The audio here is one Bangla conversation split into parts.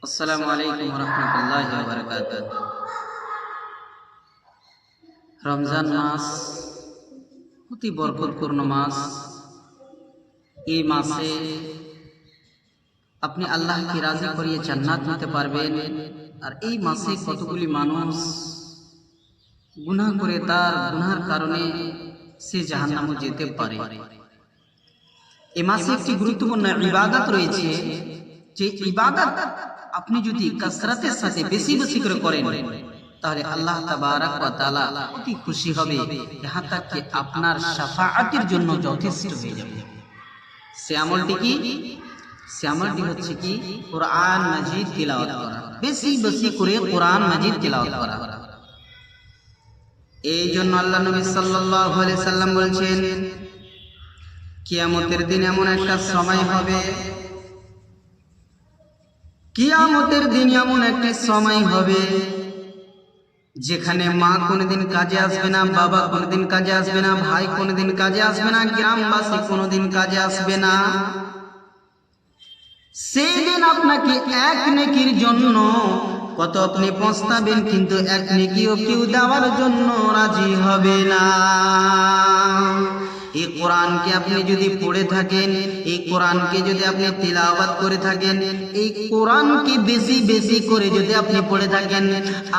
আসসালামু আলাইকুম ওয়া রাহমাতুল্লাহি ওয়া বারাকাতুহু। রমজান মাস অতি বরকতপূর্ণ মাস। এই মাসে আপনি আল্লাহকে রাজি করিয়ে জান্নাত নিতে পারবেন। আর এই মাসে কতগুলি মানুষ গুনাহ করে তার গুনাহর কারণে সে জাহান্নামে যেতে পারে। এই মাসে একটি গুরুত্বপূর্ণ ইবাদত রয়েছে, যে ইবাদত আপনি যদি কাসরাতের সাথে বেশি বেশি করে করেন তাহলে আল্লাহ তাবারক ওয়া তাআলা অতি খুশি হবে, ইহা তক যে আপনার শাফাআতের জন্য যথেষ্ট হয়ে যাবে। সে আমলটি কি? সে আমলটি হচ্ছে কি? কোরআন মাজিদ তিলাওয়াত করা, বেশি বেশি করে কোরআন মাজিদ তিলাওয়াত করা। এই জন্য আল্লাহ নবী সাল্লাল্লাহু আলাইহি সাল্লাম বলেছেন, কিয়ামতের দিন এমন একটা সময় হবে, কিয়ামতের দিন এমন একটা সময় হবে যেখানে মা কোনোদিন কাজে আসবে না, বাবা কোনোদিন কাজে আসবে না, ভাই কোনোদিন কাজে আসবে না, গ্রামবাসী কোনোদিন কাজে আসবে না। সেই দিন আপনাকে এক নেকির জন্য কত আপনি পস্তাবেন, কিন্তু এক নেকিও কেউ দেওয়ার জন্য রাজি হবে না। এই কোরআনকে আপনি যদি পড়ে থাকেন, এই কোরআনকে যদি আপনি তিলাওয়াত করে থাকেন, এই কোরআনকে বেশি বেশি করে যদি আপনি পড়ে থাকেন,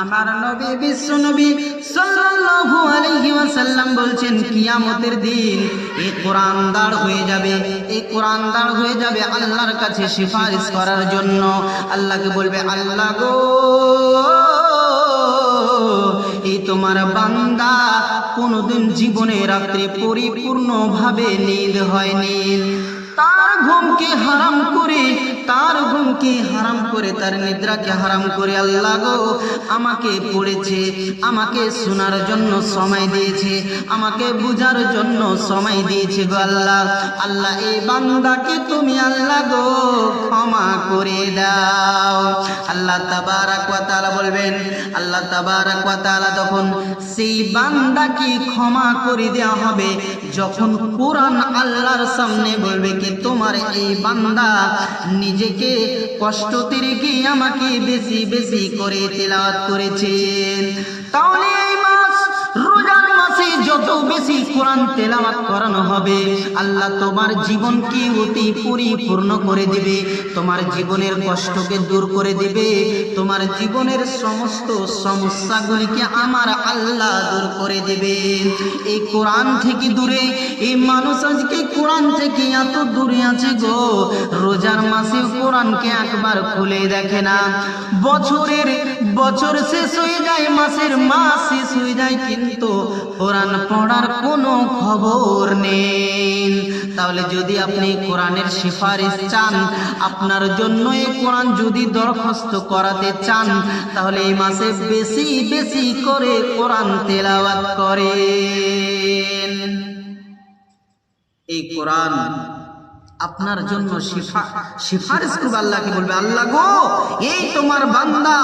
আমার নবী বিশ্ব নবী সাল্লাল্লাহু আলাইহি ওয়াসাল্লাম বলছেন, কিয়ামতের দিন এই কোরআন দাঁড় হয়ে যাবে, এই কোরআন দাঁড় হয়ে যাবে আল্লাহর কাছে সিফারিশ করার জন্য। আল্লাহকে বলবে, আল্লাহ গো, এই তোমার বান্দা কোনদিন জীবনে রাত্রে পরিপূর্ণভাবে নিদ হয়নি, তার ঘুমকে হারাম করে, তার ঘুমকে হারাম করে, তার নিদ্রাকে হারাম করে আল্লাহ গো আমাকে পড়েছে, আমাকে শোনার জন্য সময় দিয়েছে, আমাকে বুঝার জন্য সময় দিয়েছে গো আল্লাহ। আল্লাহ এই বান্দাকে তুমি আল্লাহ গো ক্ষমা করে দাও। আল্লাহ তাবারক ওয়া তাআলা বলবেন, আল্লাহ তাবারক ওয়া তাআলা তখন সেই বান্দাকে ক্ষমা করে দেওয়া হবে যখন কোরআন আল্লাহর সামনে বলবে কি, তোমার এই বান্দা নিজেকে কষ্টতে রেখে আমাকে বেশি বেশি করে তিলাওয়াত করেছেন। তাহলে এই মাস, রোজার মাসে যত বেশি কোরআন তেলাওয়াত করানো হবে, আল্লাহ তোমার জীবনকে অতি পরিপূর্ণ করে দিবে, তোমার জীবনের কষ্টকে দূর করে দিবে, তোমার জীবনের সমস্ত সমস্যাগুলিকে আমার আল্লাহ দূর করে দিবে। এই কোরআন থেকে দূরে এই মানুষ আজকে কোরআন থেকে এত দূরে আছে গো, রোজার মাসে কোরআনকে একবার খুলে দেখে না। বছর শেষ হয়ে যায়, মাসের মাস শেষ হয়ে যায়, কিন্তু কোরআন পড়ার কোনো খবর নেই। তাহলে যদি আপনি কোরআনের সিফারিশ চান, আপনার জন্য এই কোরআন যদি দরখাস্ত করাতে চান, তাহলে এই মাসে বেশি বেশি করে কোরআন তেলাওয়াত করেন। এই কোরআন আপনার জন্য সিফারিশ করবে, আল্লাহকে বলবে, আল্লাহ গো, এই তোমার বান্দা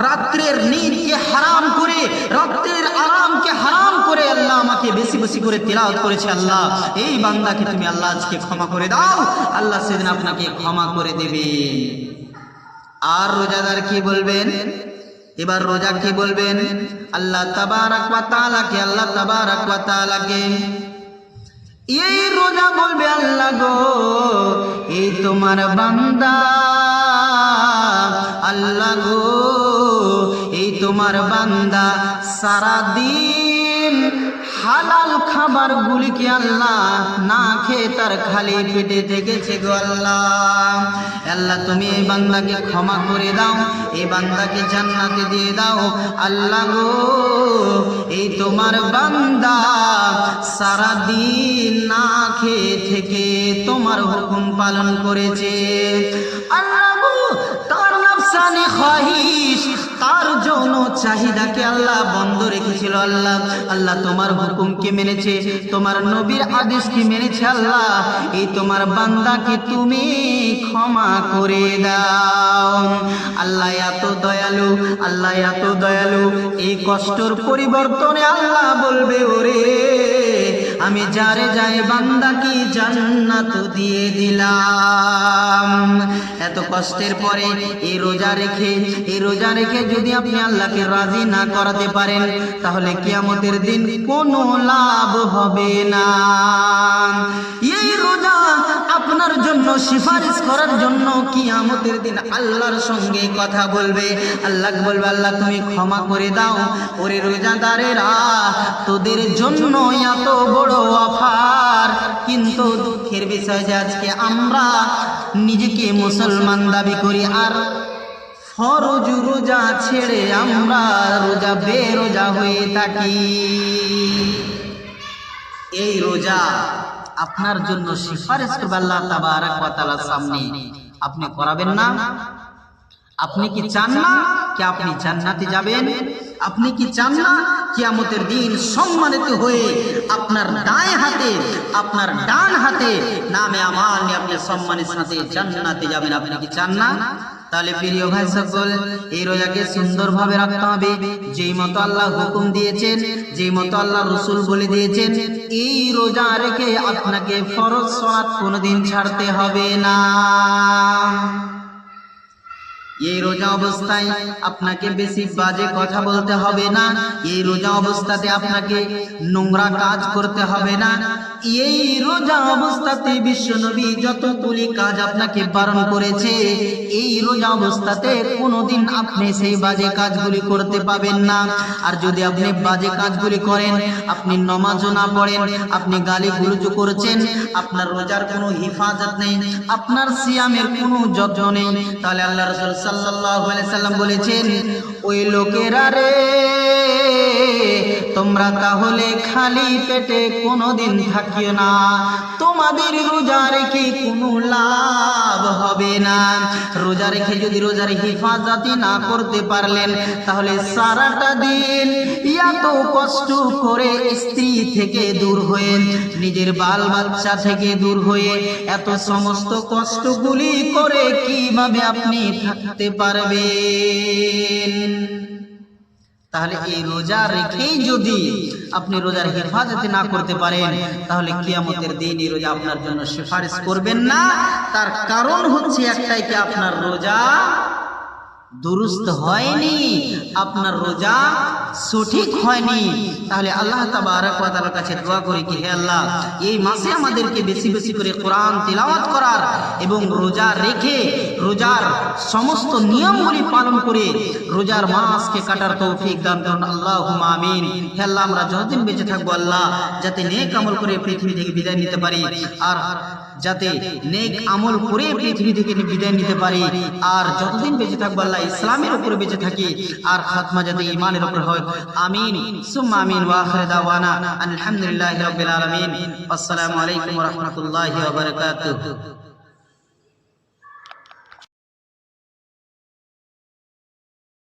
রাত্রের নিদকে হারাম করে, রাত্রের আরামকে হারাম করে আল্লাহ আমাকে বেশি বেশি করে তিলাওয়াত করেছে, আল্লাহ এই বান্দাকে তুমি আল্লাহ আজকে ক্ষমা করে দাও। আল্লাহ সেদিন আপনাকে ক্ষমা করে দেবে। আর রোজাদার কি বলবেন? এবার রোজা কি বলবেন? আল্লাহ তাবারক ওয়া তাআলাকে, আল্লাহ তাবারক ওয়া তাআলাকে এই রোজা বলবে, আল্লাহ গো, এই তোমার বান্দা, আল্লাহ গো, এই তোমার বান্দা সারা দিন হালাল খাবার গুলিকে আল্লাহ না খেয়ে তার খালি পেটে থেকেছে গো আল্লাহ। আল্লাহ তুমি এই বান্দাকে ক্ষমা করে দাও, এই বান্দাকে জান্নাতে দিয়ে দাও। আল্লাহ গো, এই তোমার বান্দা সারা দিন না খেয়ে থেকে তোমার হুকুম পালন করেছে। আল্লাহ গো, তার নফসানি খাহিশ, তার যৌন চাহিদাকে আল্লাহ বন্ধ রেখেছিল, আল্লাহ আল্লাহ তোমার হুকুমকে মেনেছে, তোমার নবীর আদেশকে মেনেছে। আল্লাহ এই তোমার বান্দাকে তুমি ক্ষমা করে দাও। আল্লাহ এত দয়ালু, আল্লাহ এত দয়ালু। এই কষ্টর পরিবর্তনে আল্লাহ বলবে, ওরে আমি যারে যায় বান্দাকে জান্নাত দিয়ে দিলাম। এত কষ্টের পরে এই রোজা রেখে যদি আপনি আল্লাহকে রাজি না করাতে পারেন, তাহলে কিয়ামতের দিন কোনো লাভ হবে না। এই রোজা আপনার জন্য সিফারিশ করার জন্য কিয়ামতের দিন আল্লাহর সঙ্গে কথা বলবে। আল্লাহ বলবে, আল্লাহ তুমি ক্ষমা করে দাও। ওরে রোজাদারেরা, তোদের জন্য এত বড় অফার, কিন্তু দুঃখের বিষয় যে আজকে আমরা নিজেকে মুসলমান দাবি করি আর ফরজ রোজা ছেড়ে আমরা রোজা বেরোজা হয়ে থাকি। এই রোজা আপনার জন্য সিফারিশ করবে আল্লাহ তাবারক ওয়া তাআলার সামনে। আপনি করাবেন না? আপনি কি চান না কি আপনি জান্নাতে যাবেন? আপনি কি চান না কিয়ামতের দিন সম্মানিত হয়ে আপনার আপনার ডান হাতে নামে আমল নিয়ে আপনি সম্মানের সাথে জান্নাতে যাবেন? আপনি কি চান না? তাহলে প্রিয় ভাই সকল, এই রোজাকে সুন্দরভাবে রাখতে হবে, যেই মতো আল্লাহ হুকুম দিয়েছেন, যেই মতো আল্লাহ রাসূল বলে দিয়েছেন। এই রোজা রেখে আপনাকে ফরজ সালাত কোনোদিন ছাড়তে হবে না। এই রোজা অবস্থায় আপনাকে বেশি বাজে কথা বলতে হবে না। এই রোজা অবস্থাতে আপনাকে নোংরা কাজ করতে হবে না। এই রোজা অবস্থাতে বিশ্বনবী যতগুলি কাজ আপনাকে বারণ করেছে, এই রোজা অবস্থাতে কোনোদিন আপনি সেই বাজে কাজগুলি করতে পাবেন না। আর যদি আপনি বাজে কাজগুলি করেন, আপনি নামাজও না পড়েন, আপনি গালিগুলোজ করছেন, আপনার রোজার কোনো হিফাজত নেই, আপনার সিয়ামের কোনো যত্ন নেই, তাহলে আল্লাহ রাসূল সাল্লাল্লাহু আলাইহি সাল্লাম বলেছেন, ওই লোকেরা রে, তোমরা তাহলে খালি পেটে কোনোদিন থাকিও না, তোমাদের রোজা রেখে কোনো লাভ হবে না। রোজা রেখে যদি রোজার হিফাজতি না করতে পারলেন, তাহলে সারাটা দিন এত কষ্ট করে স্ত্রী থেকে দূর হয়ে, নিজের বাল বাচ্চা থেকে দূর হয়ে, এত সমস্ত কষ্টগুলি করে কিভাবে আপনি থাকতে পারবেন? তাহলে এই রোজা রেখেই যদি আপনি রোজার হেফাজতে না করতে পারেন, তাহলে কিয়ামতের দিন এই রোজা আপনার জন্য সুপারিশ করবেন না। তার কারণ হচ্ছে একটাই, কি আপনার রোজা দুরুস্ত হয়নি, আপনার রোজা সঠিক হয়নি। তাহলে আল্লাহ তাবারক ওয়া তাআলার কাছে দোয়া করি কি, হে আল্লাহ, এই মাসে আমাদেরকে বেশি বেশি করে কোরআন তিলাওয়াত করার এবং রোজা রেখে রোজার সমস্ত নিয়মগুলি পালন করে রোজার মাসকে কাটার তৌফিক দান করুন। আল্লাহুম্মা আমিন। হে আল্লাহ, আমরা যতদিন বেঁচে থাকবো আল্লাহ, যাতে নেক আমল করে পৃথিবী থেকে বিদায় নিতে পারি, আর যাতে নেক আমল করে পৃথিবী থেকে বিদায় নিতে পারি, আর যতদিন বেঁচে থাকবো আল্লাহ ইসলামের উপরে বেঁচে থাকি, আর খাতমা যাতে ঈমানের উপর হয়। আমিন সুম্মা আমিন। ওয়া আখিরু দাওয়ানা আলহামদুলিল্লাহি রাব্বিল আলামিন। আসসালামু আলাইকুম ওয়া রাহমাতুল্লাহি ওয়া বারাকাতুহু।